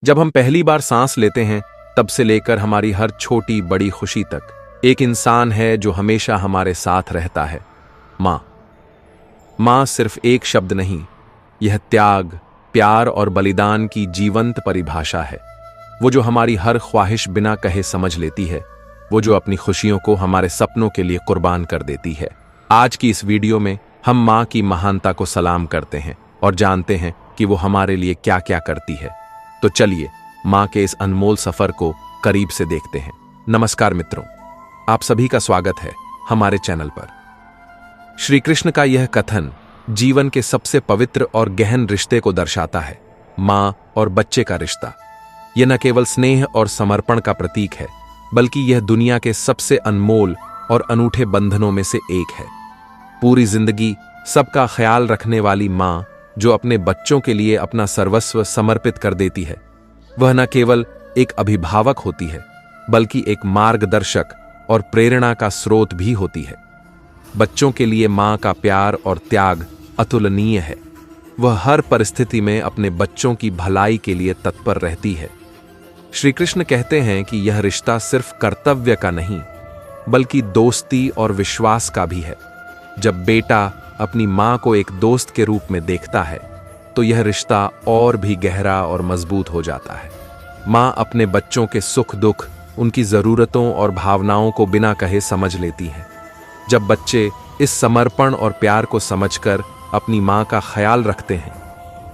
जब हम पहली बार सांस लेते हैं तब से लेकर हमारी हर छोटी बड़ी खुशी तक एक इंसान है जो हमेशा हमारे साथ रहता है, माँ। माँ सिर्फ एक शब्द नहीं, यह त्याग, प्यार और बलिदान की जीवंत परिभाषा है। वो जो हमारी हर ख्वाहिश बिना कहे समझ लेती है, वो जो अपनी खुशियों को हमारे सपनों के लिए कुर्बान कर देती है। आज की इस वीडियो में हम माँ की महानता को सलाम करते हैं और जानते हैं कि वो हमारे लिए क्या क्या करती है। तो चलिए माँ के इस अनमोल सफर को करीब से देखते हैं। नमस्कार मित्रों, आप सभी का स्वागत है हमारे चैनल पर। श्री कृष्ण का यह कथन जीवन के सबसे पवित्र और गहन रिश्ते को दर्शाता है, माँ और बच्चे का रिश्ता। यह न केवल स्नेह और समर्पण का प्रतीक है, बल्कि यह दुनिया के सबसे अनमोल और अनूठे बंधनों में से एक है। पूरी जिंदगी सबका ख्याल रखने वाली माँ जो अपने बच्चों के लिए अपना सर्वस्व समर्पित कर देती है, वह न केवल एक अभिभावक होती है, बल्कि एक मार्गदर्शक और प्रेरणा का स्रोत भी होती है। बच्चों के लिए माँ का प्यार और त्याग अतुलनीय है। वह हर परिस्थिति में अपने बच्चों की भलाई के लिए तत्पर रहती है। श्री कृष्ण कहते हैं कि यह रिश्ता सिर्फ कर्तव्य का नहीं, बल्कि दोस्ती और विश्वास का भी है। जब बेटा अपनी माँ को एक दोस्त के रूप में देखता है, तो यह रिश्ता और भी गहरा और मजबूत हो जाता है। माँ अपने बच्चों के सुख दुख, उनकी ज़रूरतों और भावनाओं को बिना कहे समझ लेती है। जब बच्चे इस समर्पण और प्यार को समझकर अपनी माँ का ख्याल रखते हैं,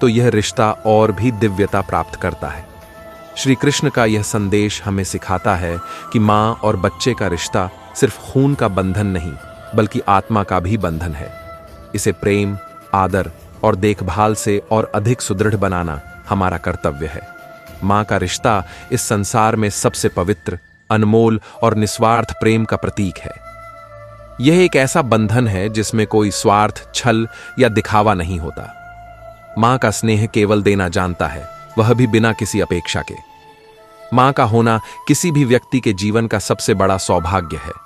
तो यह रिश्ता और भी दिव्यता प्राप्त करता है। श्री कृष्ण का यह संदेश हमें सिखाता है कि माँ और बच्चे का रिश्ता सिर्फ खून का बंधन नहीं, बल्कि आत्मा का भी बंधन है। इसे प्रेम, आदर और देखभाल से और अधिक सुदृढ़ बनाना हमारा कर्तव्य है। माँ का रिश्ता इस संसार में सबसे पवित्र, अनमोल और निस्वार्थ प्रेम का प्रतीक है। यह एक ऐसा बंधन है जिसमें कोई स्वार्थ, छल या दिखावा नहीं होता। माँ का स्नेह केवल देना जानता है, वह भी बिना किसी अपेक्षा के। माँ का होना किसी भी व्यक्ति के जीवन का सबसे बड़ा सौभाग्य है।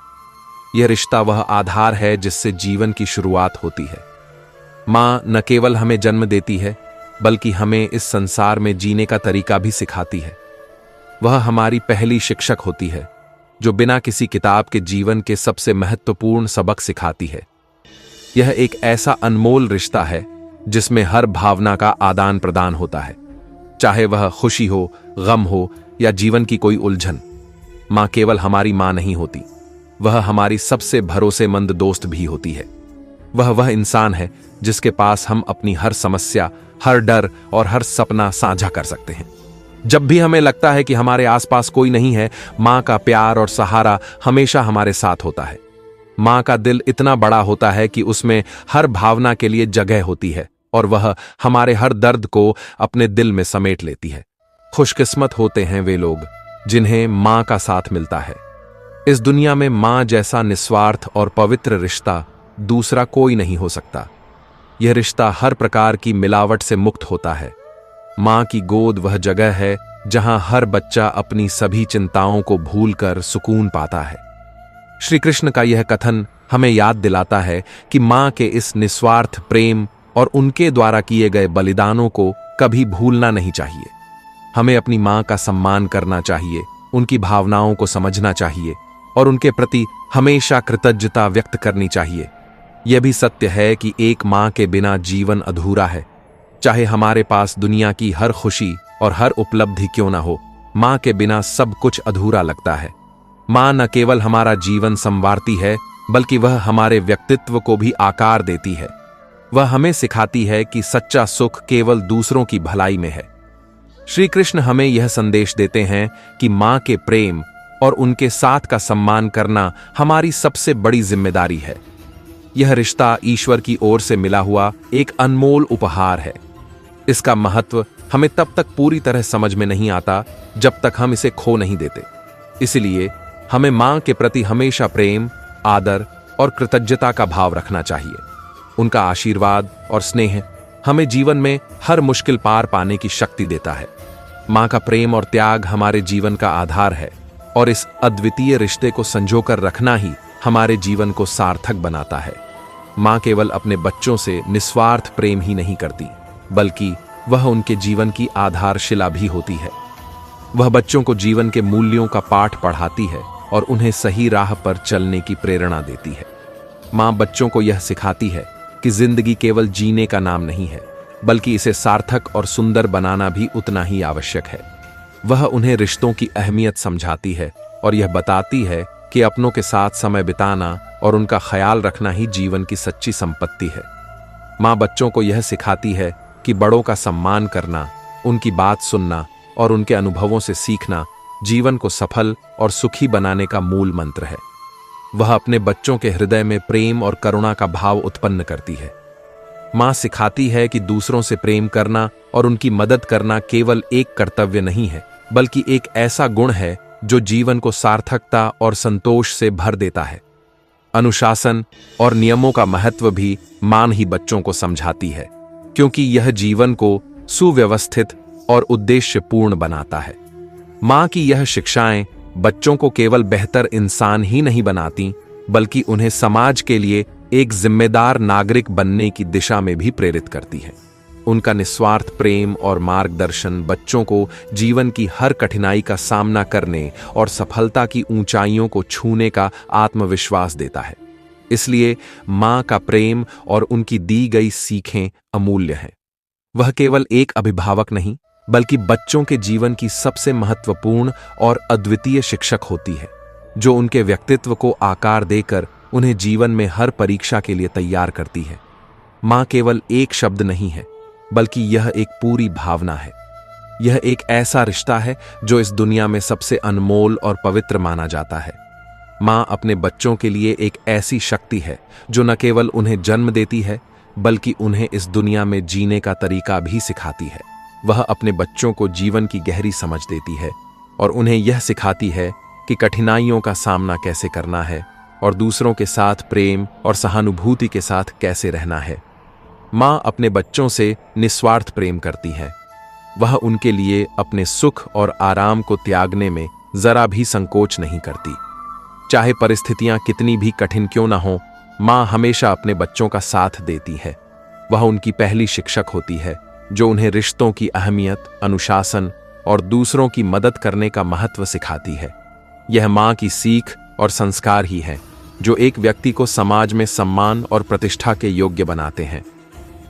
यह रिश्ता वह आधार है जिससे जीवन की शुरुआत होती है। माँ न केवल हमें जन्म देती है, बल्कि हमें इस संसार में जीने का तरीका भी सिखाती है। वह हमारी पहली शिक्षक होती है, जो बिना किसी किताब के जीवन के सबसे महत्वपूर्ण सबक सिखाती है। यह एक ऐसा अनमोल रिश्ता है जिसमें हर भावना का आदान प्रदान होता है, चाहे वह खुशी हो, गम हो या जीवन की कोई उलझन। माँ केवल हमारी माँ नहीं होती, वह हमारी सबसे भरोसेमंद दोस्त भी होती है। वह इंसान है जिसके पास हम अपनी हर समस्या, हर डर और हर सपना साझा कर सकते हैं। जब भी हमें लगता है कि हमारे आसपास कोई नहीं है, माँ का प्यार और सहारा हमेशा हमारे साथ होता है। माँ का दिल इतना बड़ा होता है कि उसमें हर भावना के लिए जगह होती है और वह हमारे हर दर्द को अपने दिल में समेट लेती है। खुशकिस्मत होते हैं वे लोग जिन्हें माँ का साथ मिलता है। इस दुनिया में माँ जैसा निस्वार्थ और पवित्र रिश्ता दूसरा कोई नहीं हो सकता। यह रिश्ता हर प्रकार की मिलावट से मुक्त होता है। माँ की गोद वह जगह है जहां हर बच्चा अपनी सभी चिंताओं को भूलकर सुकून पाता है। श्री कृष्ण का यह कथन हमें याद दिलाता है कि माँ के इस निस्वार्थ प्रेम और उनके द्वारा किए गए बलिदानों को कभी भूलना नहीं चाहिए। हमें अपनी माँ का सम्मान करना चाहिए, उनकी भावनाओं को समझना चाहिए और उनके प्रति हमेशा कृतज्ञता व्यक्त करनी चाहिए। यह भी सत्य है कि एक माँ के बिना जीवन अधूरा है। चाहे हमारे पास दुनिया की हर खुशी और हर उपलब्धि क्यों ना हो, माँ के बिना सब कुछ अधूरा लगता है। माँ न केवल हमारा जीवन संवारती है, बल्कि वह हमारे व्यक्तित्व को भी आकार देती है। वह हमें सिखाती है कि सच्चा सुख केवल दूसरों की भलाई में है। श्री कृष्ण हमें यह संदेश देते हैं कि माँ के प्रेम और उनके साथ का सम्मान करना हमारी सबसे बड़ी जिम्मेदारी है। यह रिश्ता ईश्वर की ओर से मिला हुआ एक अनमोल उपहार है। इसका महत्व हमें तब तक पूरी तरह समझ में नहीं आता जब तक हम इसे खो नहीं देते। इसलिए हमें माँ के प्रति हमेशा प्रेम, आदर और कृतज्ञता का भाव रखना चाहिए। उनका आशीर्वाद और स्नेह हमें जीवन में हर मुश्किल पार पाने की शक्ति देता है। माँ का प्रेम और त्याग हमारे जीवन का आधार है और इस अद्वितीय रिश्ते को संजोकर रखना ही हमारे जीवन को सार्थक बनाता है। माँ केवल अपने बच्चों से निस्वार्थ प्रेम ही नहीं करती, बल्कि वह उनके जीवन की आधारशिला भी होती है। वह बच्चों को जीवन के मूल्यों का पाठ पढ़ाती है और उन्हें सही राह पर चलने की प्रेरणा देती है। माँ बच्चों को यह सिखाती है कि जिंदगी केवल जीने का नाम नहीं है, बल्कि इसे सार्थक और सुंदर बनाना भी उतना ही आवश्यक है। वह उन्हें रिश्तों की अहमियत समझाती है और यह बताती है कि अपनों के साथ समय बिताना और उनका ख्याल रखना ही जीवन की सच्ची संपत्ति है। माँ बच्चों को यह सिखाती है कि बड़ों का सम्मान करना, उनकी बात सुनना और उनके अनुभवों से सीखना जीवन को सफल और सुखी बनाने का मूल मंत्र है। वह अपने बच्चों के हृदय में प्रेम और करुणा का भाव उत्पन्न करती है। माँ सिखाती है कि दूसरों से प्रेम करना और उनकी मदद करना केवल एक कर्तव्य नहीं है, बल्कि एक ऐसा गुण है जो जीवन को सार्थकता और संतोष से भर देता है। अनुशासन और नियमों का महत्व भी माँ ही बच्चों को समझाती है, क्योंकि यह जीवन को सुव्यवस्थित और उद्देश्यपूर्ण बनाता है। माँ की यह शिक्षाएं बच्चों को केवल बेहतर इंसान ही नहीं बनाती, बल्कि उन्हें समाज के लिए एक जिम्मेदार नागरिक बनने की दिशा में भी प्रेरित करती है। उनका निस्वार्थ प्रेम और मार्गदर्शन बच्चों को जीवन की हर कठिनाई का सामना करने और सफलता की ऊंचाइयों को छूने का आत्मविश्वास देता है। इसलिए माँ का प्रेम और उनकी दी गई सीखें अमूल्य हैं। वह केवल एक अभिभावक नहीं, बल्कि बच्चों के जीवन की सबसे महत्वपूर्ण और अद्वितीय शिक्षक होती है, जो उनके व्यक्तित्व को आकार देकर उन्हें जीवन में हर परीक्षा के लिए तैयार करती है। माँ केवल एक शब्द नहीं है, बल्कि यह एक पूरी भावना है। यह एक ऐसा रिश्ता है जो इस दुनिया में सबसे अनमोल और पवित्र माना जाता है। माँ अपने बच्चों के लिए एक ऐसी शक्ति है जो न केवल उन्हें जन्म देती है, बल्कि उन्हें इस दुनिया में जीने का तरीका भी सिखाती है। वह अपने बच्चों को जीवन की गहरी समझ देती है और उन्हें यह सिखाती है कि कठिनाइयों का सामना कैसे करना है और दूसरों के साथ प्रेम और सहानुभूति के साथ कैसे रहना है। माँ अपने बच्चों से निस्वार्थ प्रेम करती है। वह उनके लिए अपने सुख और आराम को त्यागने में जरा भी संकोच नहीं करती। चाहे परिस्थितियां कितनी भी कठिन क्यों न हो, माँ हमेशा अपने बच्चों का साथ देती है। वह उनकी पहली शिक्षक होती है, जो उन्हें रिश्तों की अहमियत, अनुशासन और दूसरों की मदद करने का महत्व सिखाती है। यह माँ की सीख और संस्कार ही है जो एक व्यक्ति को समाज में सम्मान और प्रतिष्ठा के योग्य बनाते हैं।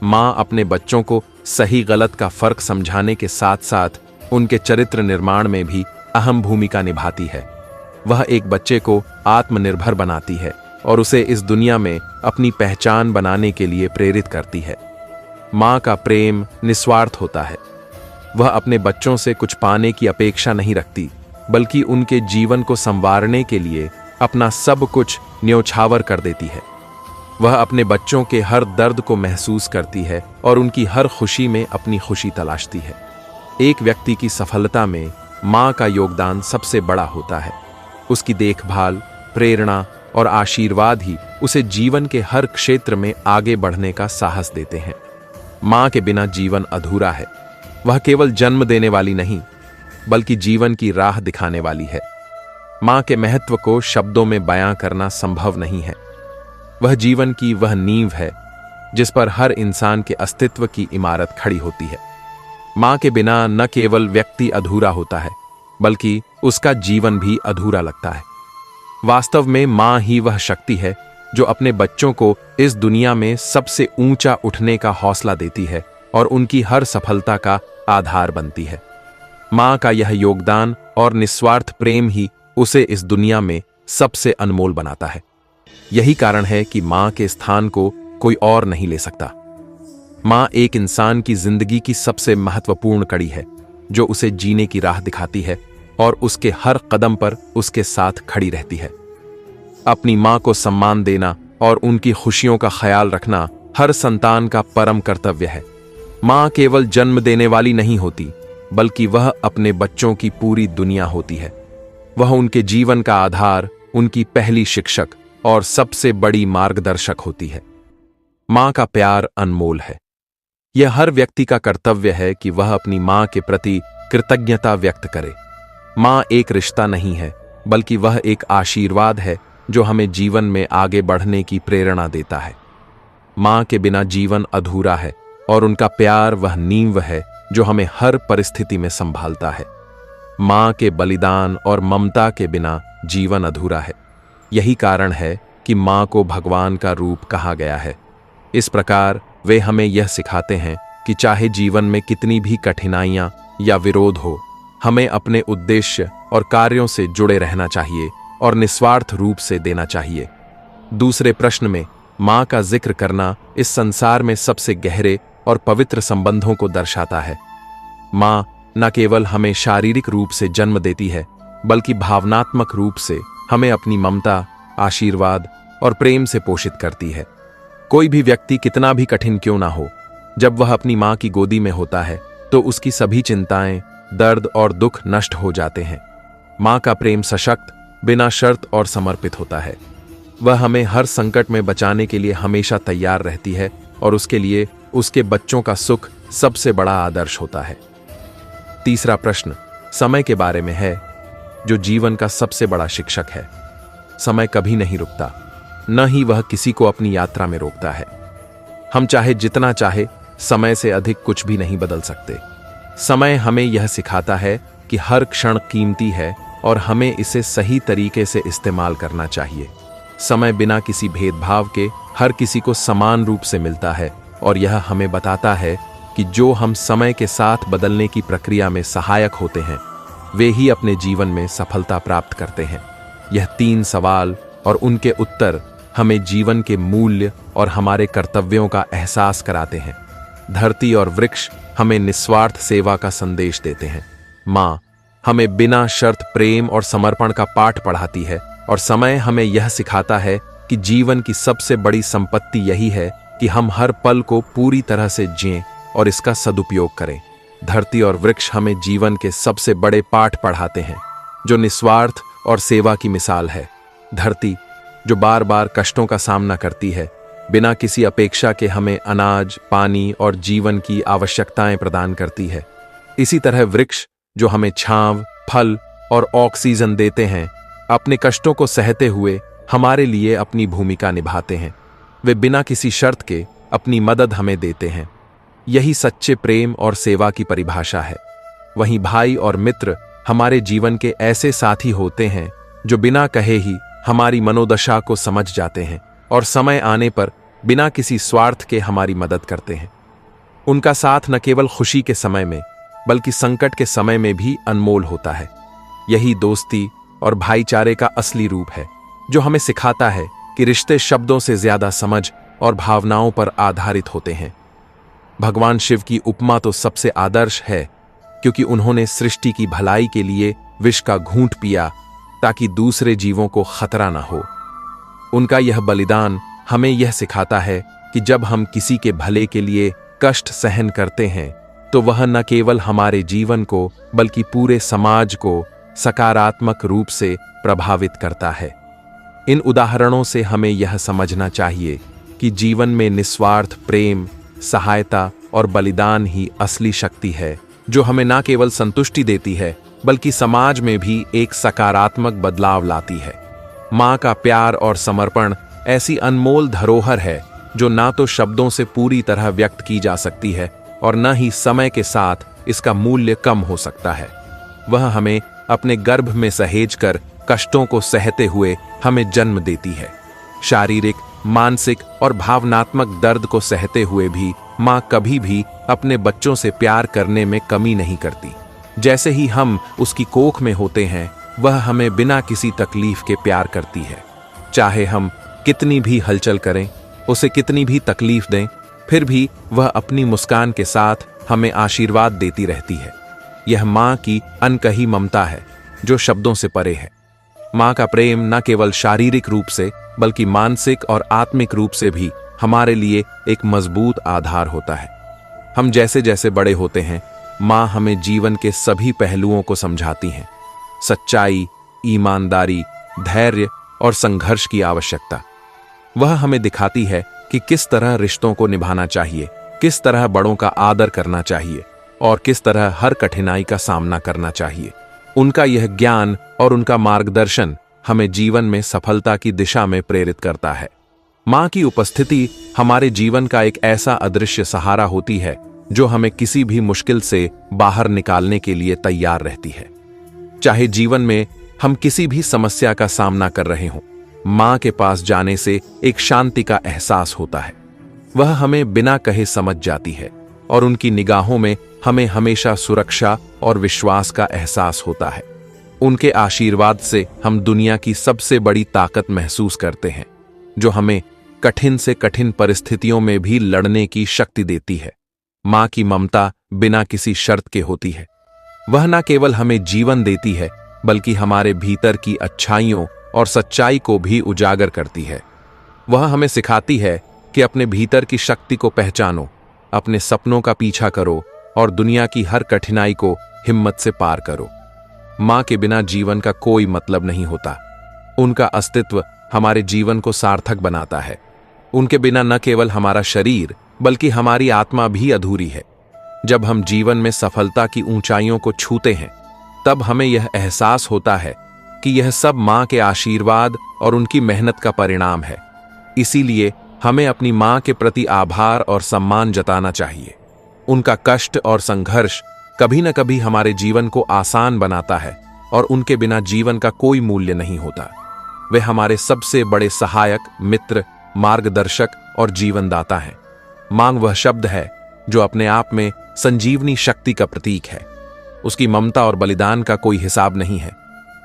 माँ अपने बच्चों को सही गलत का फर्क समझाने के साथ साथ उनके चरित्र निर्माण में भी अहम भूमिका निभाती है। वह एक बच्चे को आत्मनिर्भर बनाती है और उसे इस दुनिया में अपनी पहचान बनाने के लिए प्रेरित करती है। माँ का प्रेम निस्वार्थ होता है। वह अपने बच्चों से कुछ पाने की अपेक्षा नहीं रखती, बल्कि उनके जीवन को संवारने के लिए अपना सब कुछ न्योछावर कर देती है। वह अपने बच्चों के हर दर्द को महसूस करती है और उनकी हर खुशी में अपनी खुशी तलाशती है। एक व्यक्ति की सफलता में माँ का योगदान सबसे बड़ा होता है। उसकी देखभाल, प्रेरणा और आशीर्वाद ही उसे जीवन के हर क्षेत्र में आगे बढ़ने का साहस देते हैं। माँ के बिना जीवन अधूरा है। वह केवल जन्म देने वाली नहीं, बल्कि जीवन की राह दिखाने वाली है। माँ के महत्व को शब्दों में बयां करना संभव नहीं है। वह जीवन की वह नींव है जिस पर हर इंसान के अस्तित्व की इमारत खड़ी होती है। माँ के बिना न केवल व्यक्ति अधूरा होता है, बल्कि उसका जीवन भी अधूरा लगता है। वास्तव में माँ ही वह शक्ति है जो अपने बच्चों को इस दुनिया में सबसे ऊंचा उठने का हौसला देती है और उनकी हर सफलता का आधार बनती है। माँ का यह योगदान और निस्वार्थ प्रेम ही उसे इस दुनिया में सबसे अनमोल बनाता है। यही कारण है कि माँ के स्थान को कोई और नहीं ले सकता। माँ एक इंसान की जिंदगी की सबसे महत्वपूर्ण कड़ी है, जो उसे जीने की राह दिखाती है और उसके हर कदम पर उसके साथ खड़ी रहती है। अपनी माँ को सम्मान देना और उनकी खुशियों का ख्याल रखना हर संतान का परम कर्तव्य है। माँ केवल जन्म देने वाली नहीं होती, बल्कि वह अपने बच्चों की पूरी दुनिया होती है। वह उनके जीवन का आधार, उनकी पहली शिक्षक और सबसे बड़ी मार्गदर्शक होती है। माँ का प्यार अनमोल है। यह हर व्यक्ति का कर्तव्य है कि वह अपनी माँ के प्रति कृतज्ञता व्यक्त करे। माँ एक रिश्ता नहीं है, बल्कि वह एक आशीर्वाद है जो हमें जीवन में आगे बढ़ने की प्रेरणा देता है। माँ के बिना जीवन अधूरा है और उनका प्यार वह नींव है जो हमें हर परिस्थिति में संभालता है। मां के बलिदान और ममता के बिना जीवन अधूरा है। यही कारण है कि मां को भगवान का रूप कहा गया है। इस प्रकार वे हमें यह सिखाते हैं कि चाहे जीवन में कितनी भी कठिनाइयां या विरोध हो, हमें अपने उद्देश्य और कार्यों से जुड़े रहना चाहिए और निस्वार्थ रूप से देना चाहिए। दूसरे प्रश्न में मां का जिक्र करना इस संसार में सबसे गहरे और पवित्र संबंधों को दर्शाता है। मां न केवल हमें शारीरिक रूप से जन्म देती है, बल्कि भावनात्मक रूप से हमें अपनी ममता, आशीर्वाद और प्रेम से पोषित करती है। कोई भी व्यक्ति कितना भी कठिन क्यों ना हो, जब वह अपनी मां की गोदी में होता है तो उसकी सभी चिंताएं, दर्द और दुख नष्ट हो जाते हैं। मां का प्रेम सशक्त, बिना शर्त और समर्पित होता है। वह हमें हर संकट में बचाने के लिए हमेशा तैयार रहती है और उसके लिए उसके बच्चों का सुख सबसे बड़ा आदर्श होता है। तीसरा प्रश्न समय के बारे में है, जो जीवन का सबसे बड़ा शिक्षक है। समय कभी नहीं रुकता, न ही वह किसी को अपनी यात्रा में रोकता है। हम चाहे जितना चाहे, समय से अधिक कुछ भी नहीं बदल सकते। समय हमें यह सिखाता है कि हर क्षण कीमती है और हमें इसे सही तरीके से इस्तेमाल करना चाहिए। समय बिना किसी भेदभाव के हर किसी को समान रूप से मिलता है और यह हमें बताता है कि जो हम समय के साथ बदलने की प्रक्रिया में सहायक होते हैं, वे ही अपने जीवन में सफलता प्राप्त करते हैं। यह 3 सवाल और उनके उत्तर हमें जीवन के मूल्य और हमारे कर्तव्यों का एहसास कराते हैं। धरती और वृक्ष हमें निस्वार्थ सेवा का संदेश देते हैं। मां हमें बिना शर्त प्रेम और समर्पण का पाठ पढ़ाती है और समय हमें यह सिखाता है कि जीवन की सबसे बड़ी संपत्ति यही है कि हम हर पल को पूरी तरह से जिएं और इसका सदुपयोग करें। धरती और वृक्ष हमें जीवन के सबसे बड़े पाठ पढ़ाते हैं, जो निस्वार्थ और सेवा की मिसाल है। धरती जो बार बार कष्टों का सामना करती है, बिना किसी अपेक्षा के हमें अनाज, पानी और जीवन की आवश्यकताएं प्रदान करती है। इसी तरह वृक्ष जो हमें छांव, फल और ऑक्सीजन देते हैं, अपने कष्टों को सहते हुए हमारे लिए अपनी भूमिका निभाते हैं। वे बिना किसी शर्त के अपनी मदद हमें देते हैं। यही सच्चे प्रेम और सेवा की परिभाषा है। वहीं भाई और मित्र हमारे जीवन के ऐसे साथी होते हैं जो बिना कहे ही हमारी मनोदशा को समझ जाते हैं और समय आने पर बिना किसी स्वार्थ के हमारी मदद करते हैं। उनका साथ न केवल खुशी के समय में, बल्कि संकट के समय में भी अनमोल होता है। यही दोस्ती और भाईचारे का असली रूप है, जो हमें सिखाता है कि रिश्ते शब्दों से ज्यादा समझ और भावनाओं पर आधारित होते हैं। भगवान शिव की उपमा तो सबसे आदर्श है, क्योंकि उन्होंने सृष्टि की भलाई के लिए विष का घूंट पिया ताकि दूसरे जीवों को खतरा न हो। उनका यह बलिदान हमें यह सिखाता है कि जब हम किसी के भले के लिए कष्ट सहन करते हैं, तो वह न केवल हमारे जीवन को बल्कि पूरे समाज को सकारात्मक रूप से प्रभावित करता है। इन उदाहरणों से हमें यह समझना चाहिए कि जीवन में निस्वार्थ प्रेम, सहायता और बलिदान ही असली शक्ति है, जो हमें न केवल संतुष्टि देती है, बल्कि समाज में भी एक सकारात्मक बदलाव लाती है। मां का प्यार और समर्पण ऐसी अनमोल धरोहर है जो ना तो शब्दों से पूरी तरह व्यक्त की जा सकती है और न ही समय के साथ इसका मूल्य कम हो सकता है। वह हमें अपने गर्भ में सहेजकर कष्टों को सहते हुए हमें जन्म देती है। शारीरिक, मानसिक और भावनात्मक दर्द को सहते हुए भी मां कभी भी अपने बच्चों से प्यार करने में कमी नहीं करती। जैसे ही हम उसकी कोख में होते हैं, वह हमें बिना किसी तकलीफ के प्यार करती है। चाहे हम कितनी भी हलचल करें, उसे कितनी भी तकलीफ दें, फिर भी वह अपनी मुस्कान के साथ हमें आशीर्वाद देती रहती है। यह मां की अनकही ममता है, जो शब्दों से परे है। मां का प्रेम न केवल शारीरिक रूप से, बल्कि मानसिक और आत्मिक रूप से भी हमारे लिए एक मजबूत आधार होता है। हम जैसे जैसे बड़े होते हैं, मां हमें जीवन के सभी पहलुओं को समझाती हैं। सच्चाई, ईमानदारी, धैर्य और संघर्ष की आवश्यकता। वह हमें दिखाती है कि किस तरह रिश्तों को निभाना चाहिए, किस तरह बड़ों का आदर करना चाहिए और किस तरह हर कठिनाई का सामना करना चाहिए। उनका यह ज्ञान और उनका मार्गदर्शन हमें जीवन में सफलता की दिशा में प्रेरित करता है। मां की उपस्थिति हमारे जीवन का एक ऐसा अदृश्य सहारा होती है, जो हमें किसी भी मुश्किल से बाहर निकालने के लिए तैयार रहती है। चाहे जीवन में हम किसी भी समस्या का सामना कर रहे हों, मां के पास जाने से एक शांति का एहसास होता है। वह हमें बिना कहे समझ जाती है और उनकी निगाहों में हमें हमेशा सुरक्षा और विश्वास का एहसास होता है। उनके आशीर्वाद से हम दुनिया की सबसे बड़ी ताकत महसूस करते हैं, जो हमें कठिन से कठिन परिस्थितियों में भी लड़ने की शक्ति देती है। मां की ममता बिना किसी शर्त के होती है। वह न केवल हमें जीवन देती है, बल्कि हमारे भीतर की अच्छाइयों और सच्चाई को भी उजागर करती है। वह हमें सिखाती है कि अपने भीतर की शक्ति को पहचानो, अपने सपनों का पीछा करो और दुनिया की हर कठिनाई को हिम्मत से पार करो। मां के बिना जीवन का कोई मतलब नहीं होता। उनका अस्तित्व हमारे जीवन को सार्थक बनाता है। उनके बिना न केवल हमारा शरीर बल्कि हमारी आत्मा भी अधूरी है। जब हम जीवन में सफलता की ऊंचाइयों को छूते हैं, तब हमें यह एहसास होता है कि यह सब मां के आशीर्वाद और उनकी मेहनत का परिणाम है। इसीलिए हमें अपनी मां के प्रति आभार और सम्मान जताना चाहिए। उनका कष्ट और संघर्ष कभी न कभी हमारे जीवन को आसान बनाता है और उनके बिना जीवन का कोई मूल्य नहीं होता। वे हमारे सबसे बड़े सहायक, मित्र, मार्गदर्शक और जीवनदाता हैं। मां वह शब्द है जो अपने आप में संजीवनी शक्ति का प्रतीक है। उसकी ममता और बलिदान का कोई हिसाब नहीं है।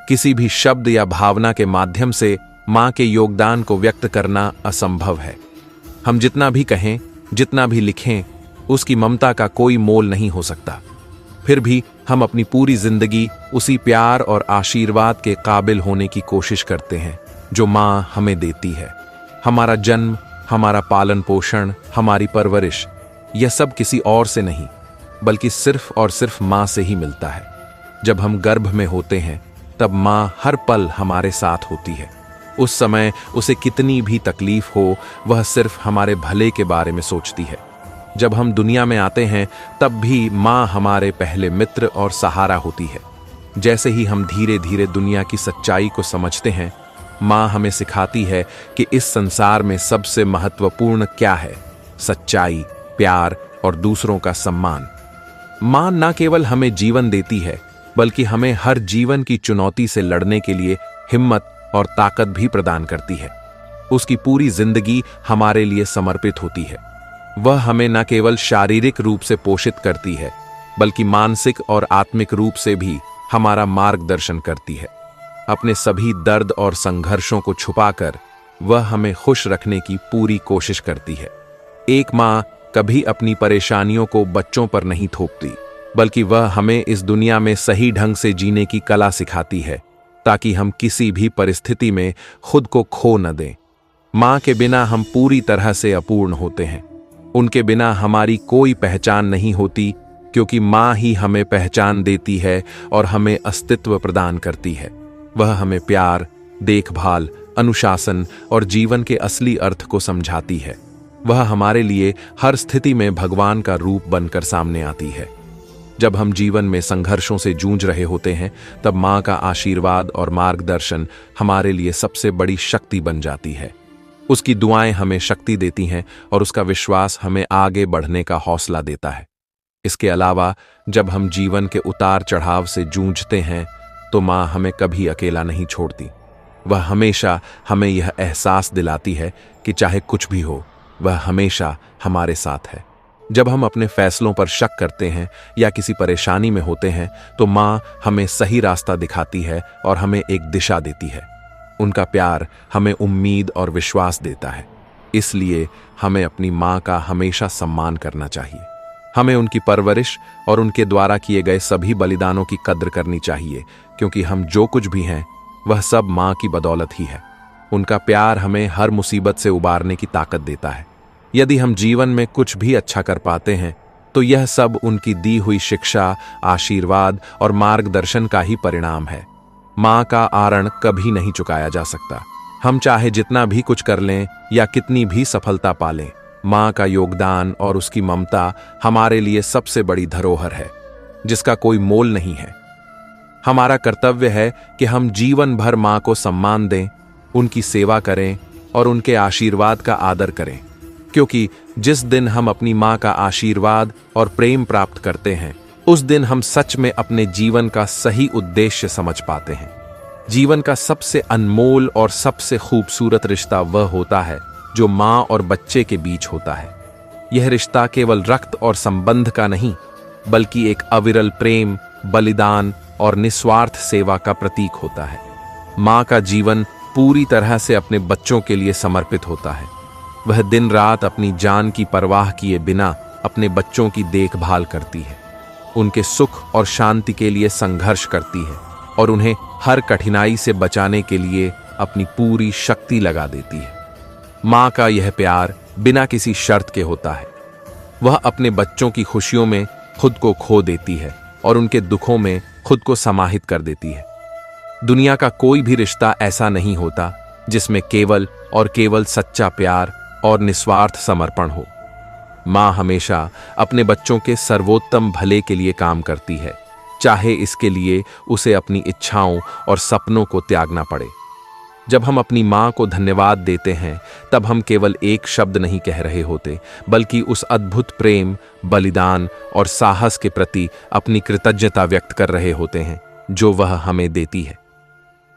किसी भी शब्द या भावना के माध्यम से मां के योगदान को व्यक्त करना असंभव है। हम जितना भी कहें, जितना भी लिखें, उसकी ममता का कोई मोल नहीं हो सकता। फिर भी हम अपनी पूरी जिंदगी उसी प्यार और आशीर्वाद के काबिल होने की कोशिश करते हैं जो मां हमें देती है। हमारा जन्म, हमारा पालन पोषण, हमारी परवरिश, यह सब किसी और से नहीं बल्कि सिर्फ और सिर्फ मां से ही मिलता है। जब हम गर्भ में होते हैं, तब मां हर पल हमारे साथ होती है। उस समय उसे कितनी भी तकलीफ हो, वह सिर्फ हमारे भले के बारे में सोचती है। जब हम दुनिया में आते हैं, तब भी मां हमारे पहले मित्र और सहारा होती है। जैसे ही हम धीरे धीरे दुनिया की सच्चाई को समझते हैं, मां हमें सिखाती है कि इस संसार में सबसे महत्वपूर्ण क्या है: सच्चाई, प्यार और दूसरों का सम्मान। मां न केवल हमें जीवन देती है, बल्कि हमें हर जीवन की चुनौती से लड़ने के लिए हिम्मत और ताकत भी प्रदान करती है। उसकी पूरी जिंदगी हमारे लिए समर्पित होती है। वह हमें न केवल शारीरिक रूप से पोषित करती है, बल्कि मानसिक और आत्मिक रूप से भी हमारा मार्गदर्शन करती है। अपने सभी दर्द और संघर्षों को छुपाकर वह हमें खुश रखने की पूरी कोशिश करती है। एक मां कभी अपनी परेशानियों को बच्चों पर नहीं थोपती, बल्कि वह हमें इस दुनिया में सही ढंग से जीने की कला सिखाती है, ताकि हम किसी भी परिस्थिति में खुद को खो न दें। मां के बिना हम पूरी तरह से अपूर्ण होते हैं। उनके बिना हमारी कोई पहचान नहीं होती, क्योंकि मां ही हमें पहचान देती है और हमें अस्तित्व प्रदान करती है। वह हमें प्यार, देखभाल, अनुशासन और जीवन के असली अर्थ को समझाती है। वह हमारे लिए हर स्थिति में भगवान का रूप बनकर सामने आती है। जब हम जीवन में संघर्षों से जूझ रहे होते हैं, तब मां का आशीर्वाद और मार्गदर्शन हमारे लिए सबसे बड़ी शक्ति बन जाती है। उसकी दुआएं हमें शक्ति देती हैं और उसका विश्वास हमें आगे बढ़ने का हौसला देता है। इसके अलावा जब हम जीवन के उतार चढ़ाव से जूझते हैं, तो मां हमें कभी अकेला नहीं छोड़ती। वह हमेशा हमें यह एहसास दिलाती है कि चाहे कुछ भी हो, वह हमेशा हमारे साथ है। जब हम अपने फैसलों पर शक करते हैं या किसी परेशानी में होते हैं, तो मां हमें सही रास्ता दिखाती है और हमें एक दिशा देती है। उनका प्यार हमें उम्मीद और विश्वास देता है। इसलिए हमें अपनी मां का हमेशा सम्मान करना चाहिए। हमें उनकी परवरिश और उनके द्वारा किए गए सभी बलिदानों की कद्र करनी चाहिए, क्योंकि हम जो कुछ भी हैं, वह सब मां की बदौलत ही है। उनका प्यार हमें हर मुसीबत से उबारने की ताकत देता है। यदि हम जीवन में कुछ भी अच्छा कर पाते हैं, तो यह सब उनकी दी हुई शिक्षा, आशीर्वाद और मार्गदर्शन का ही परिणाम है। मां का आरण कभी नहीं चुकाया जा सकता। हम चाहे जितना भी कुछ कर लें या कितनी भी सफलता पा लें, मां का योगदान और उसकी ममता हमारे लिए सबसे बड़ी धरोहर है, जिसका कोई मोल नहीं है। हमारा कर्तव्य है कि हम जीवन भर मां को सम्मान दें, उनकी सेवा करें और उनके आशीर्वाद का आदर करें, क्योंकि जिस दिन हम अपनी मां का आशीर्वाद और प्रेम प्राप्त करते हैं, उस दिन हम सच में अपने जीवन का सही उद्देश्य समझ पाते हैं। जीवन का सबसे अनमोल और सबसे खूबसूरत रिश्ता वह होता है जो माँ और बच्चे के बीच होता है। यह रिश्ता केवल रक्त और संबंध का नहीं, बल्कि एक अविरल प्रेम, बलिदान और निस्वार्थ सेवा का प्रतीक होता है। माँ का जीवन पूरी तरह से अपने बच्चों के लिए समर्पित होता है। वह दिन रात अपनी जान की परवाह किए बिना अपने बच्चों की देखभाल करती है, उनके सुख और शांति के लिए संघर्ष करती है और उन्हें हर कठिनाई से बचाने के लिए अपनी पूरी शक्ति लगा देती है। माँ का यह प्यार बिना किसी शर्त के होता है। वह अपने बच्चों की खुशियों में खुद को खो देती है और उनके दुखों में खुद को समाहित कर देती है। दुनिया का कोई भी रिश्ता ऐसा नहीं होता जिसमें केवल और केवल सच्चा प्यार और निस्वार्थ समर्पण हो। माँ हमेशा अपने बच्चों के सर्वोत्तम भले के लिए काम करती है, चाहे इसके लिए उसे अपनी इच्छाओं और सपनों को त्यागना पड़े। जब हम अपनी माँ को धन्यवाद देते हैं, तब हम केवल एक शब्द नहीं कह रहे होते, बल्कि उस अद्भुत प्रेम, बलिदान और साहस के प्रति अपनी कृतज्ञता व्यक्त कर रहे होते हैं जो वह हमें देती है।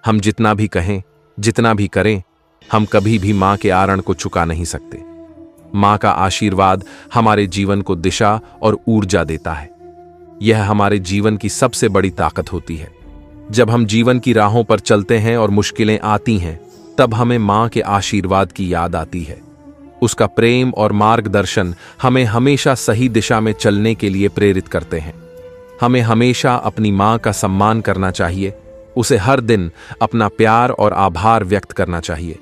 हम जितना भी कहें, जितना भी करें, हम कभी भी माँ के आरण को चुका नहीं सकते। माँ का आशीर्वाद हमारे जीवन को दिशा और ऊर्जा देता है। यह हमारे जीवन की सबसे बड़ी ताकत होती है। जब हम जीवन की राहों पर चलते हैं और मुश्किलें आती हैं, तब हमें माँ के आशीर्वाद की याद आती है। उसका प्रेम और मार्गदर्शन हमें हमेशा सही दिशा में चलने के लिए प्रेरित करते हैं। हमें हमेशा अपनी माँ का सम्मान करना चाहिए, उसे हर दिन अपना प्यार और आभार व्यक्त करना चाहिए।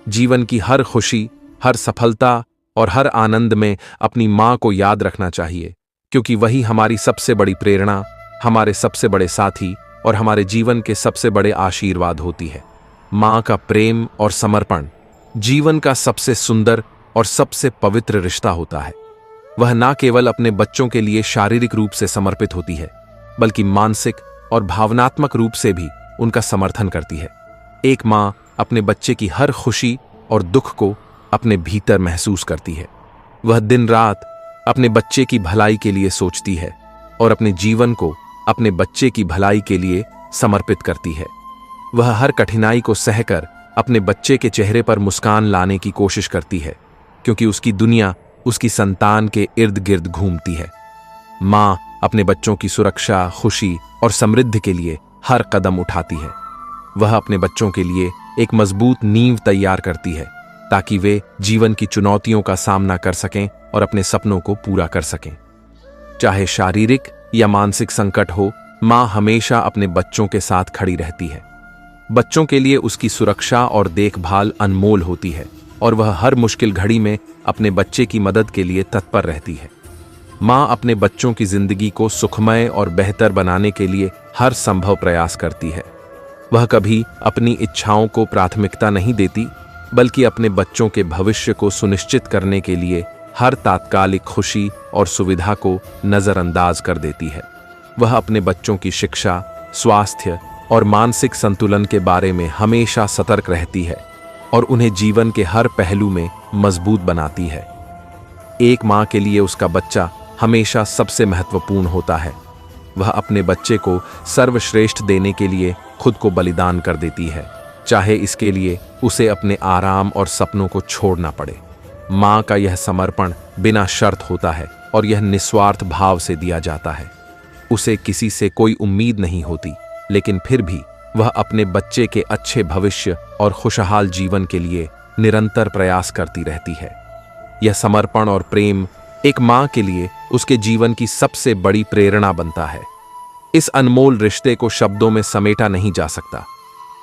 जीवन की हर खुशी, हर सफलता और हर आनंद में अपनी माँ को याद रखना चाहिए, क्योंकि वही हमारी सबसे बड़ी प्रेरणा, हमारे सबसे बड़े साथी और हमारे जीवन के सबसे बड़े आशीर्वाद होती है। माँ का प्रेम और समर्पण जीवन का सबसे सुंदर और सबसे पवित्र रिश्ता होता है। वह न केवल अपने बच्चों के लिए शारीरिक रूप से समर्पित होती है, बल्कि मानसिक और भावनात्मक रूप से भी उनका समर्थन करती है। एक माँ अपने बच्चे की हर खुशी और दुख को अपने भीतर महसूस करती है। वह दिन रात अपने बच्चे की भलाई के लिए सोचती है और अपने जीवन को अपने बच्चे की भलाई के लिए समर्पित करती है। वह हर कठिनाई को सहकर अपने बच्चे के चेहरे पर मुस्कान लाने की कोशिश करती है, क्योंकि उसकी दुनिया उसकी संतान के इर्द गिर्द घूमती है। माँ अपने बच्चों की सुरक्षा, खुशी और समृद्धि के लिए हर कदम उठाती है। वह अपने बच्चों के लिए एक मजबूत नींव तैयार करती है, ताकि वे जीवन की चुनौतियों का सामना कर सकें और अपने सपनों को पूरा कर सकें। चाहे शारीरिक या मानसिक संकट हो, माँ हमेशा अपने बच्चों के साथ खड़ी रहती है। बच्चों के लिए उसकी सुरक्षा और देखभाल अनमोल होती है और वह हर मुश्किल घड़ी में अपने बच्चे की मदद के लिए तत्पर रहती है। माँ अपने बच्चों की जिंदगी को सुखमय और बेहतर बनाने के लिए हर संभव प्रयास करती है। वह कभी अपनी इच्छाओं को प्राथमिकता नहीं देती, बल्कि अपने बच्चों के भविष्य को सुनिश्चित करने के लिए हर तात्कालिक खुशी और सुविधा को नजरअंदाज कर देती है। वह अपने बच्चों की शिक्षा, स्वास्थ्य और मानसिक संतुलन के बारे में हमेशा सतर्क रहती है और उन्हें जीवन के हर पहलू में मजबूत बनाती है। एक माँ के लिए उसका बच्चा हमेशा सबसे महत्वपूर्ण होता है। वह अपने बच्चे को सर्वश्रेष्ठ देने के लिए खुद को बलिदान कर देती है, चाहे इसके लिए उसे अपने आराम और सपनों को छोड़ना पड़े। माँ का यह समर्पण बिना शर्त होता है और यह निस्वार्थ भाव से दिया जाता है। उसे किसी से कोई उम्मीद नहीं होती, लेकिन फिर भी वह अपने बच्चे के अच्छे भविष्य और खुशहाल जीवन के लिए निरंतर प्रयास करती रहती है। यह समर्पण और प्रेम एक माँ के लिए उसके जीवन की सबसे बड़ी प्रेरणा बनता है। इस अनमोल रिश्ते को शब्दों में समेटा नहीं जा सकता।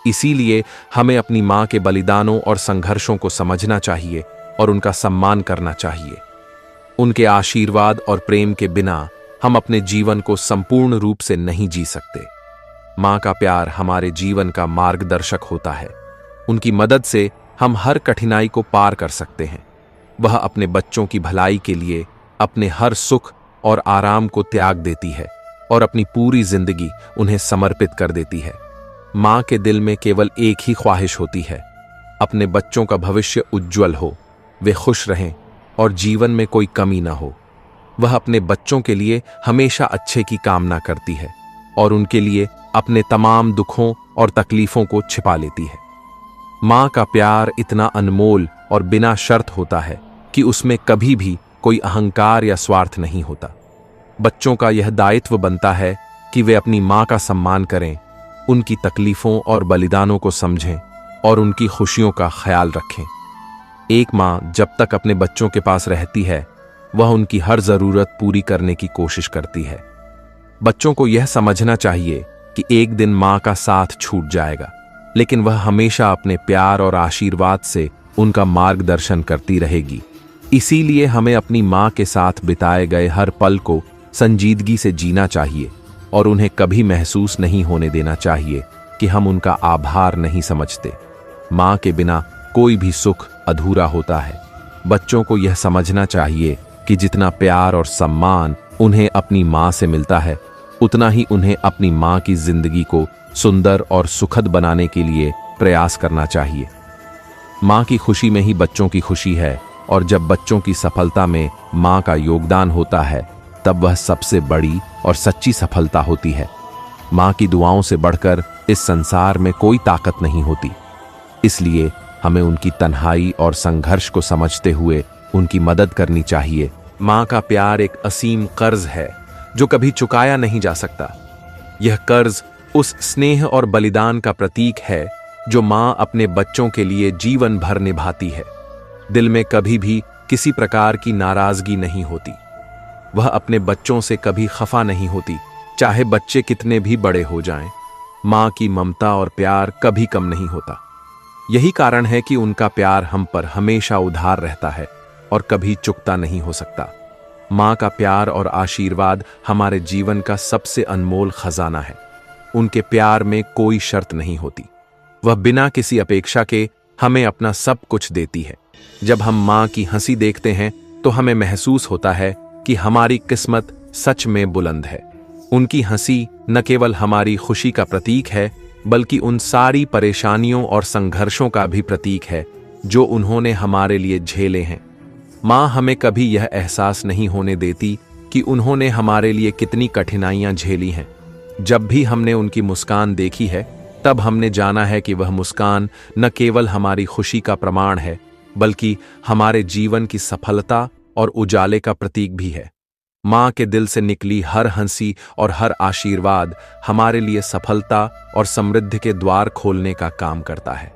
इसीलिए हमें अपनी माँ के बलिदानों और संघर्षों को समझना चाहिए और उनका सम्मान करना चाहिए। उनके आशीर्वाद और प्रेम के बिना हम अपने जीवन को संपूर्ण रूप से नहीं जी सकते। माँ का प्यार हमारे जीवन का मार्गदर्शक होता है। उनकी मदद से हम हर कठिनाई को पार कर सकते हैं। वह अपने बच्चों की भलाई के लिए अपने हर सुख और आराम को त्याग देती है और अपनी पूरी जिंदगी उन्हें समर्पित कर देती है। माँ के दिल में केवल एक ही ख्वाहिश होती है, अपने बच्चों का भविष्य उज्जवल हो, वे खुश रहें और जीवन में कोई कमी ना हो। वह अपने बच्चों के लिए हमेशा अच्छे की कामना करती है और उनके लिए अपने तमाम दुखों और तकलीफों को छिपा लेती है। माँ का प्यार इतना अनमोल और बिना शर्त होता है कि उसमें कभी भी कोई अहंकार या स्वार्थ नहीं होता। बच्चों का यह दायित्व बनता है कि वे अपनी माँ का सम्मान करें, उनकी तकलीफों और बलिदानों को समझें और उनकी खुशियों का ख्याल रखें। एक माँ जब तक अपने बच्चों के पास रहती है, वह उनकी हर जरूरत पूरी करने की कोशिश करती है। बच्चों को यह समझना चाहिए कि एक दिन माँ का साथ छूट जाएगा, लेकिन वह हमेशा अपने प्यार और आशीर्वाद से उनका मार्गदर्शन करती रहेगी। इसीलिए हमें अपनी माँ के साथ बिताए गए हर पल को संजीदगी से जीना चाहिए और उन्हें कभी महसूस नहीं होने देना चाहिए कि हम उनका आभार नहीं समझते। माँ के बिना कोई भी सुख अधूरा होता है। बच्चों को यह समझना चाहिए कि जितना प्यार और सम्मान उन्हें अपनी माँ से मिलता है, उतना ही उन्हें अपनी माँ की जिंदगी को सुंदर और सुखद बनाने के लिए प्रयास करना चाहिए। माँ की खुशी में ही बच्चों की खुशी है और जब बच्चों की सफलता में माँ का योगदान होता है, तब वह सबसे बड़ी और सच्ची सफलता होती है। माँ की दुआओं से बढ़कर इस संसार में कोई ताकत नहीं होती। इसलिए हमें उनकी तन्हाई और संघर्ष को समझते हुए उनकी मदद करनी चाहिए। माँ का प्यार एक असीम कर्ज है जो कभी चुकाया नहीं जा सकता। यह कर्ज उस स्नेह और बलिदान का प्रतीक है जो माँ अपने बच्चों के लिए जीवन भर निभाती है। दिल में कभी भी किसी प्रकार की नाराजगी नहीं होती। वह अपने बच्चों से कभी खफा नहीं होती, चाहे बच्चे कितने भी बड़े हो जाएं। माँ की ममता और प्यार कभी कम नहीं होता। यही कारण है कि उनका प्यार हम पर हमेशा उधार रहता है और कभी चुकता नहीं हो सकता। माँ का प्यार और आशीर्वाद हमारे जीवन का सबसे अनमोल खजाना है। उनके प्यार में कोई शर्त नहीं होती। वह बिना किसी अपेक्षा के हमें अपना सब कुछ देती है। जब हम माँ की हंसी देखते हैं तो हमें महसूस होता है कि हमारी किस्मत सच में बुलंद है। उनकी हंसी न केवल हमारी खुशी का प्रतीक है, बल्कि उन सारी परेशानियों और संघर्षों का भी प्रतीक है जो उन्होंने हमारे लिए झेले हैं। माँ हमें कभी यह एहसास नहीं होने देती कि उन्होंने हमारे लिए कितनी कठिनाइयां झेली हैं। जब भी हमने उनकी मुस्कान देखी है, तब हमने जाना है कि वह मुस्कान न केवल हमारी खुशी का प्रमाण है, बल्कि हमारे जीवन की सफलता और उजाले का प्रतीक भी है। माँ के दिल से निकली हर हंसी और हर आशीर्वाद हमारे लिए सफलता और समृद्धि के द्वार खोलने का काम करता है।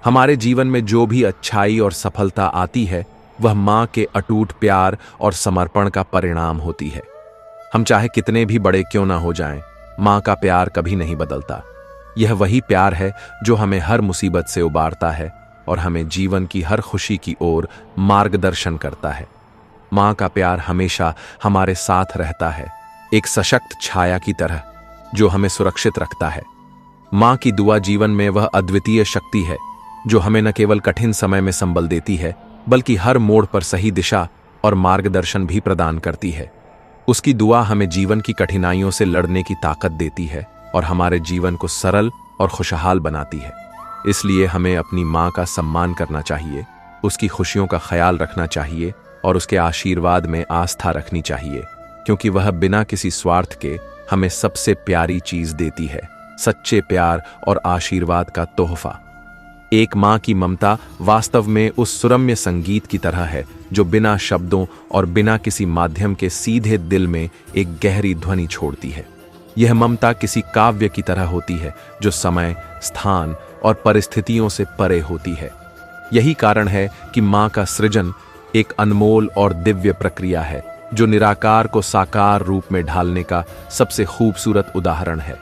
हमारे जीवन में जो भी अच्छाई और सफलता आती है, वह माँ के अटूट प्यार और समर्पण का परिणाम होती है। हम चाहे कितने भी बड़े क्यों ना हो जाएं, माँ का प्यार कभी नहीं बदलता। यह वही प्यार है जो हमें हर मुसीबत से उबारता है और हमें जीवन की हर खुशी की ओर मार्गदर्शन करता है। माँ का प्यार हमेशा हमारे साथ रहता है, एक सशक्त छाया की तरह जो हमें सुरक्षित रखता है। माँ की दुआ जीवन में वह अद्वितीय शक्ति है जो हमें न केवल कठिन समय में संबल देती है, बल्कि हर मोड़ पर सही दिशा और मार्गदर्शन भी प्रदान करती है। उसकी दुआ हमें जीवन की कठिनाइयों से लड़ने की ताकत देती है और हमारे जीवन को सरल और खुशहाल बनाती है। इसलिए हमें अपनी माँ का सम्मान करना चाहिए, उसकी खुशियों का ख्याल रखना चाहिए और उसके आशीर्वाद में आस्था रखनी चाहिए, क्योंकि वह बिना किसी स्वार्थ के हमें सबसे प्यारी चीज देती है, सच्चे प्यार और आशीर्वाद का तोहफा। एक माँ की ममता वास्तव में उस सुरम्य संगीत की तरह है जो बिना शब्दों और बिना किसी माध्यम के सीधे दिल में एक गहरी ध्वनि छोड़ती है। यह ममता किसी काव्य की तरह होती है जो समय, स्थान और परिस्थितियों से परे होती है। यही कारण है कि माँ का सृजन एक अनमोल और दिव्य प्रक्रिया है जो निराकार को साकार रूप में ढालने का सबसे खूबसूरत उदाहरण है।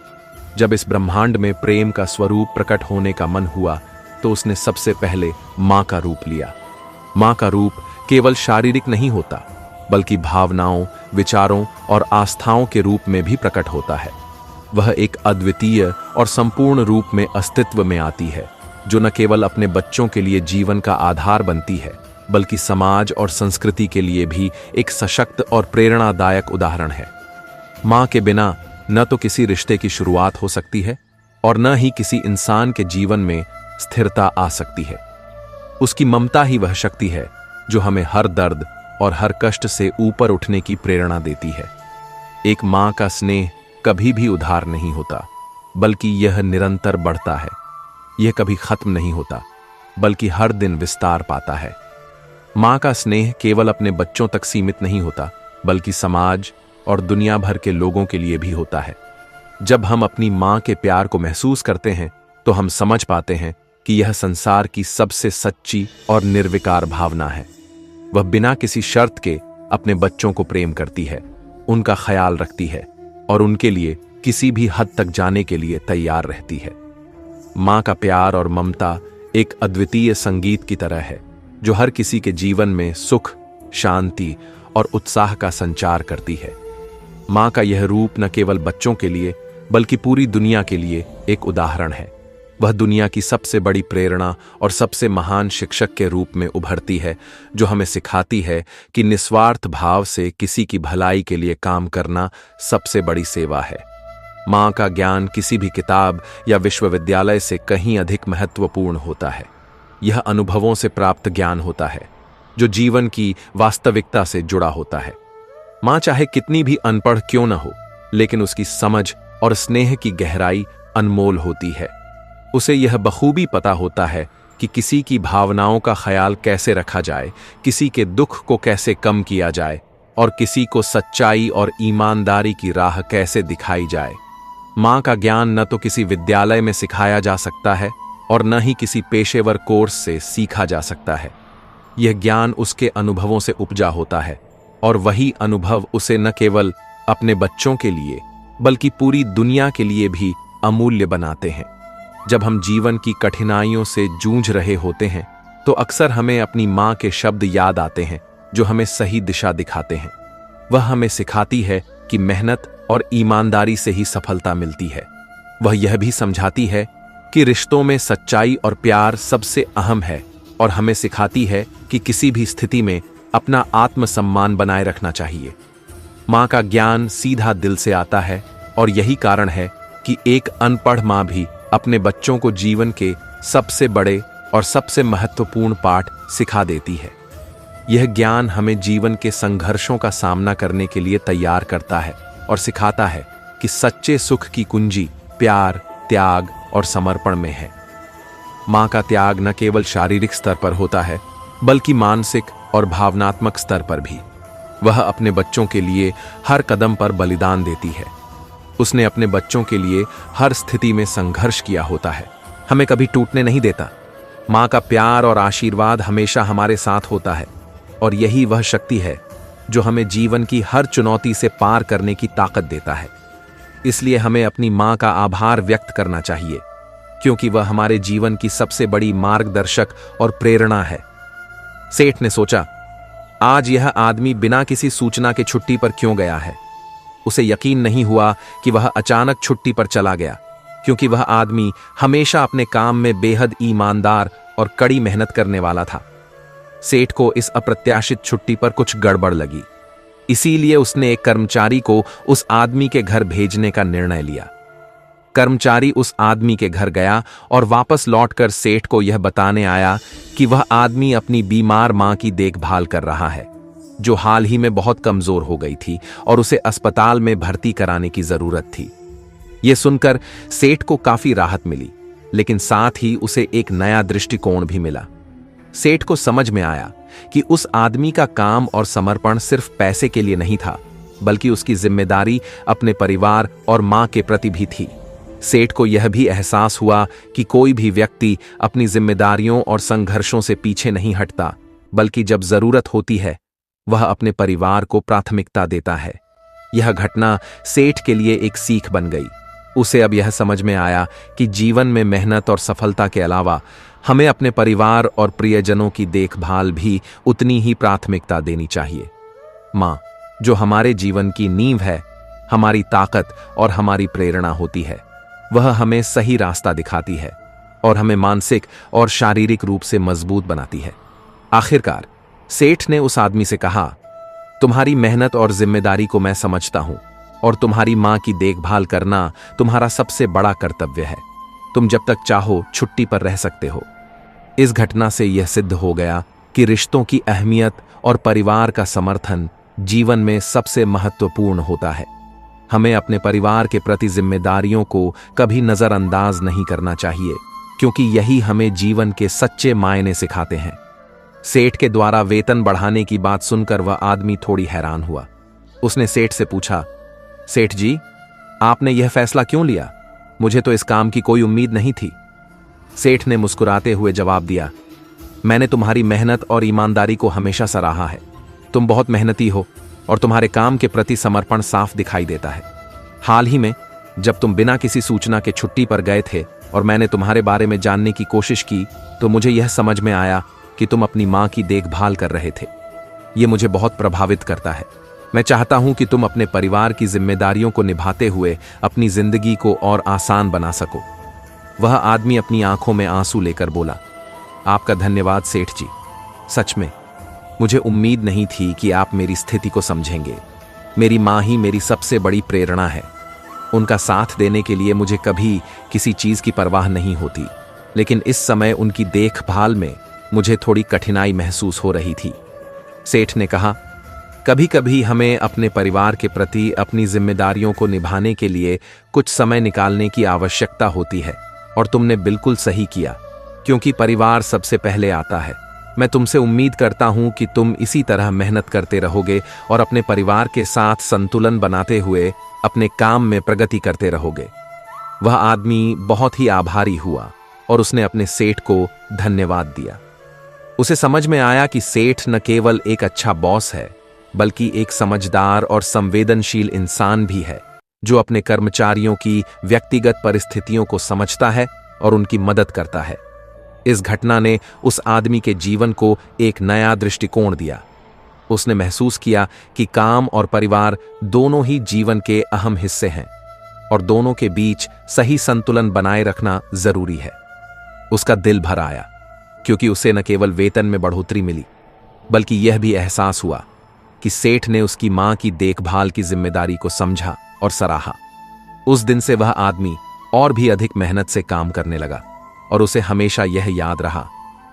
जब इस ब्रह्मांड में प्रेम का स्वरूप प्रकट होने का मन हुआ, तो उसने सबसे पहले माँ का रूप लिया। माँ का रूप केवल शारीरिक नहीं होता, बल्कि भावनाओं, विचारों और आस्थाओं के रूप में भी प्रकट होता है। वह एक अद्वितीय और संपूर्ण रूप में अस्तित्व में आती है, जो न केवल अपने बच्चों के लिए जीवन का आधार बनती है, बल्कि समाज और संस्कृति के लिए भी एक सशक्त और प्रेरणादायक उदाहरण है। माँ के बिना न तो किसी रिश्ते की शुरुआत हो सकती है और न ही किसी इंसान के जीवन में स्थिरता आ सकती है। उसकी ममता ही वह शक्ति है जो हमें हर दर्द, और हर कष्ट से ऊपर उठने की प्रेरणा देती है। एक मां का स्नेह कभी भी उधार नहीं होता, बल्कि यह निरंतर बढ़ता है। यह कभी खत्म नहीं होता, बल्कि हर दिन विस्तार पाता है। मां का स्नेह केवल अपने बच्चों तक सीमित नहीं होता, बल्कि समाज और दुनिया भर के लोगों के लिए भी होता है। जब हम अपनी मां के प्यार को महसूस करते हैं, तो हम समझ पाते हैं कि यह संसार की सबसे सच्ची और निर्विकार भावना है। वह बिना किसी शर्त के अपने बच्चों को प्रेम करती है, उनका ख्याल रखती है और उनके लिए किसी भी हद तक जाने के लिए तैयार रहती है। मां का प्यार और ममता एक अद्वितीय संगीत की तरह है, जो हर किसी के जीवन में सुख, शांति और उत्साह का संचार करती है। मां का यह रूप न केवल बच्चों के लिए, बल्कि पूरी दुनिया के लिए एक उदाहरण है। वह दुनिया की सबसे बड़ी प्रेरणा और सबसे महान शिक्षक के रूप में उभरती है, जो हमें सिखाती है कि निस्वार्थ भाव से किसी की भलाई के लिए काम करना सबसे बड़ी सेवा है। मां का ज्ञान किसी भी किताब या विश्वविद्यालय से कहीं अधिक महत्वपूर्ण होता है। यह अनुभवों से प्राप्त ज्ञान होता है, जो जीवन की वास्तविकता से जुड़ा होता है। मां चाहे कितनी भी अनपढ़ क्यों न हो, लेकिन उसकी समझ और स्नेह की गहराई अनमोल होती है। उसे यह बखूबी पता होता है कि किसी की भावनाओं का ख्याल कैसे रखा जाए, किसी के दुख को कैसे कम किया जाए और किसी को सच्चाई और ईमानदारी की राह कैसे दिखाई जाए। मां का ज्ञान न तो किसी विद्यालय में सिखाया जा सकता है और न ही किसी पेशेवर कोर्स से सीखा जा सकता है। यह ज्ञान उसके अनुभवों से उपजा होता है, और वही अनुभव उसे न केवल अपने बच्चों के लिए, बल्कि पूरी दुनिया के लिए भी अमूल्य बनाते हैं। जब हम जीवन की कठिनाइयों से जूझ रहे होते हैं, तो अक्सर हमें अपनी मां के शब्द याद आते हैं, जो हमें सही दिशा दिखाते हैं। वह हमें सिखाती है कि मेहनत और ईमानदारी से ही सफलता मिलती है। वह यह भी समझाती है कि रिश्तों में सच्चाई और प्यार सबसे अहम है, और हमें सिखाती है कि किसी भी स्थिति में अपना आत्मसम्मान बनाए रखना चाहिए। मां का ज्ञान सीधा दिल से आता है, और यही कारण है कि एक अनपढ़ मां भी अपने बच्चों को जीवन के सबसे बड़े और सबसे महत्वपूर्ण पाठ सिखा देती है। यह ज्ञान हमें जीवन के संघर्षों का सामना करने के लिए तैयार करता है और सिखाता है कि सच्चे सुख की कुंजी प्यार, त्याग और समर्पण में है। मां का त्याग न केवल शारीरिक स्तर पर होता है, बल्कि मानसिक और भावनात्मक स्तर पर भी। वह अपने बच्चों के लिए हर कदम पर बलिदान देती है। उसने अपने बच्चों के लिए हर स्थिति में संघर्ष किया होता है, हमें कभी टूटने नहीं देता। मां का प्यार और आशीर्वाद हमेशा हमारे साथ होता है, और यही वह शक्ति है जो हमें जीवन की हर चुनौती से पार करने की ताकत देता है। इसलिए हमें अपनी मां का आभार व्यक्त करना चाहिए, क्योंकि वह हमारे जीवन की सबसे बड़ी मार्गदर्शक और प्रेरणा है। सेठ ने सोचा, आज यह आदमी बिना किसी सूचना के छुट्टी पर क्यों गया है। उसे यकीन नहीं हुआ कि वह अचानक छुट्टी पर चला गया, क्योंकि वह आदमी हमेशा अपने काम में बेहद ईमानदार और कड़ी मेहनत करने वाला था। सेठ को इस अप्रत्याशित छुट्टी पर कुछ गड़बड़ लगी, इसीलिए उसने एक कर्मचारी को उस आदमी के घर भेजने का निर्णय लिया। कर्मचारी उस आदमी के घर गया और वापस लौटकर सेठ को यह बताने आया कि वह आदमी अपनी बीमार मां की देखभाल कर रहा है, जो हाल ही में बहुत कमजोर हो गई थी और उसे अस्पताल में भर्ती कराने की जरूरत थी। यह सुनकर सेठ को काफी राहत मिली, लेकिन साथ ही उसे एक नया दृष्टिकोण भी मिला। सेठ को समझ में आया कि उस आदमी का काम और समर्पण सिर्फ पैसे के लिए नहीं था, बल्कि उसकी जिम्मेदारी अपने परिवार और मां के प्रति भी थी। सेठ को यह भी एहसास हुआ कि कोई भी व्यक्ति अपनी जिम्मेदारियों और संघर्षों से पीछे नहीं हटता, बल्कि जब जरूरत होती है वह अपने परिवार को प्राथमिकता देता है। यह घटना सेठ के लिए एक सीख बन गई। उसे अब यह समझ में आया कि जीवन में मेहनत और सफलता के अलावा हमें अपने परिवार और प्रियजनों की देखभाल भी उतनी ही प्राथमिकता देनी चाहिए। मां, जो हमारे जीवन की नींव है, हमारी ताकत और हमारी प्रेरणा होती है, वह हमें सही रास्ता दिखाती है और हमें मानसिक और शारीरिक रूप से मजबूत बनाती है। आखिरकार सेठ ने उस आदमी से कहा, तुम्हारी मेहनत और जिम्मेदारी को मैं समझता हूं, और तुम्हारी मां की देखभाल करना तुम्हारा सबसे बड़ा कर्तव्य है। तुम जब तक चाहो छुट्टी पर रह सकते हो। इस घटना से यह सिद्ध हो गया कि कि रिश्तों की अहमियत और परिवार का समर्थन जीवन में सबसे महत्वपूर्ण होता है। हमें अपने परिवार के प्रति जिम्मेदारियों को कभी नजरअंदाज नहीं करना चाहिए, क्योंकि यही हमें जीवन के सच्चे मायने सिखाते हैं। सेठ के द्वारा वेतन बढ़ाने की बात सुनकर वह आदमी थोड़ी हैरान हुआ। उसने सेठ से पूछा, सेठ जी, आपने यह फैसला क्यों लिया? मुझे तो इस काम की कोई उम्मीद नहीं थी। सेठ ने मुस्कुराते हुए जवाब दिया, मैंने तुम्हारी मेहनत और ईमानदारी को हमेशा सराहा है। तुम बहुत मेहनती हो और तुम्हारे काम के प्रति समर्पण साफ दिखाई देता है। हाल ही में जब तुम बिना किसी सूचना के छुट्टी पर गए थे और मैंने तुम्हारे बारे में जानने की कोशिश की, तो मुझे यह समझ में आया कि तुम अपनी मां की देखभाल कर रहे थे। यह मुझे बहुत प्रभावित करता है। मैं चाहता हूं कि तुम अपने परिवार की जिम्मेदारियों को निभाते हुए अपनी जिंदगी को और आसान बना सको। वह आदमी अपनी आंखों में आंसू लेकर बोला, आपका धन्यवाद सेठ जी। सच में मुझे उम्मीद नहीं थी कि आप मेरी स्थिति को समझेंगे। मेरी मां ही मेरी सबसे बड़ी प्रेरणा है। उनका साथ देने के लिए मुझे कभी किसी चीज की परवाह नहीं होती, लेकिन इस समय उनकी देखभाल में मुझे थोड़ी कठिनाई महसूस हो रही थी। सेठ ने कहा, कभी कभी हमें अपने परिवार के प्रति अपनी जिम्मेदारियों को निभाने के लिए कुछ समय निकालने की आवश्यकता होती है, और तुमने बिल्कुल सही किया, क्योंकि परिवार सबसे पहले आता है। मैं तुमसे उम्मीद करता हूं कि तुम इसी तरह मेहनत करते रहोगे और अपने परिवार के साथ संतुलन बनाते हुए अपने काम में प्रगति करते रहोगे। वह आदमी बहुत ही आभारी हुआ और उसने अपने सेठ को धन्यवाद दिया। उसे समझ में आया कि सेठ न केवल एक अच्छा बॉस है, बल्कि एक समझदार और संवेदनशील इंसान भी है, जो अपने कर्मचारियों की व्यक्तिगत परिस्थितियों को समझता है और उनकी मदद करता है। इस घटना ने उस आदमी के जीवन को एक नया दृष्टिकोण दिया। उसने महसूस किया कि काम और परिवार दोनों ही जीवन के अहम हिस्से हैं और दोनों के बीच सही संतुलन बनाए रखना जरूरी है। उसका दिल भर आया, क्योंकि उसे न केवल वेतन में बढ़ोतरी मिली, बल्कि यह भी एहसास हुआ कि सेठ ने उसकी मां की देखभाल की जिम्मेदारी को समझा और सराहा। उस दिन से वह आदमी और भी अधिक मेहनत से काम करने लगा और उसे हमेशा यह याद रहा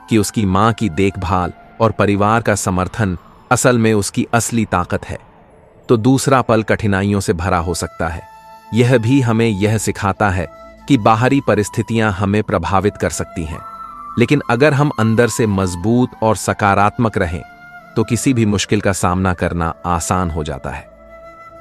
कि उसकी मां की देखभाल और परिवार का समर्थन असल में उसकी असली ताकत है। तो दूसरा पल कठिनाइयों से भरा हो सकता है। यह भी हमें यह सिखाता है कि बाहरी परिस्थितियां हमें प्रभावित कर सकती हैं, लेकिन अगर हम अंदर से मजबूत और सकारात्मक रहें तो किसी भी मुश्किल का सामना करना आसान हो जाता है।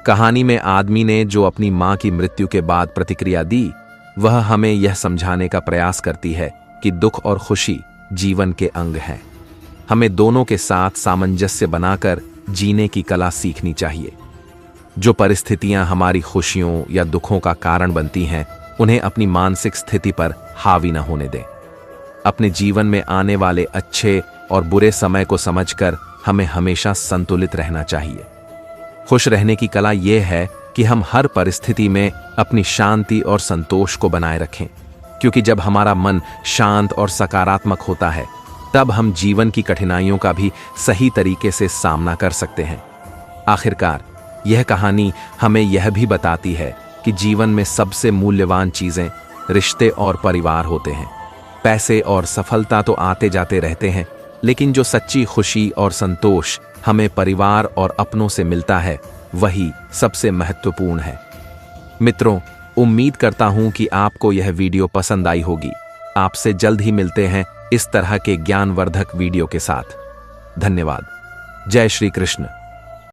कहानी में आदमी ने जो अपनी मां की मृत्यु के बाद प्रतिक्रिया दी, वह हमें यह समझाने का प्रयास करती है कि दुख और खुशी जीवन के अंग हैं। हमें दोनों के साथ सामंजस्य बनाकर जीने की कला सीखनी चाहिए। जो परिस्थितियां हमारी खुशियों या दुखों का कारण बनती हैं, उन्हें अपनी मानसिक स्थिति पर हावी न होने दें। अपने जीवन में आने वाले अच्छे और बुरे समय को समझकर हमें हमेशा संतुलित रहना चाहिए। खुश रहने की कला यह है कि हम हर परिस्थिति में अपनी शांति और संतोष को बनाए रखें, क्योंकि जब हमारा मन शांत और सकारात्मक होता है, तब हम जीवन की कठिनाइयों का भी सही तरीके से सामना कर सकते हैं। आखिरकार यह कहानी हमें यह भी बताती है कि जीवन में सबसे मूल्यवान चीजें रिश्ते और परिवार होते हैं। पैसे और सफलता तो आते जाते रहते हैं, लेकिन जो सच्ची खुशी और संतोष हमें परिवार और अपनों से मिलता है, वही सबसे महत्वपूर्ण है। मित्रों, उम्मीद करता हूं कि आपको यह वीडियो पसंद आई होगी। आपसे जल्द ही मिलते हैं इस तरह के ज्ञानवर्धक वीडियो के साथ। धन्यवाद। जय श्री कृष्ण।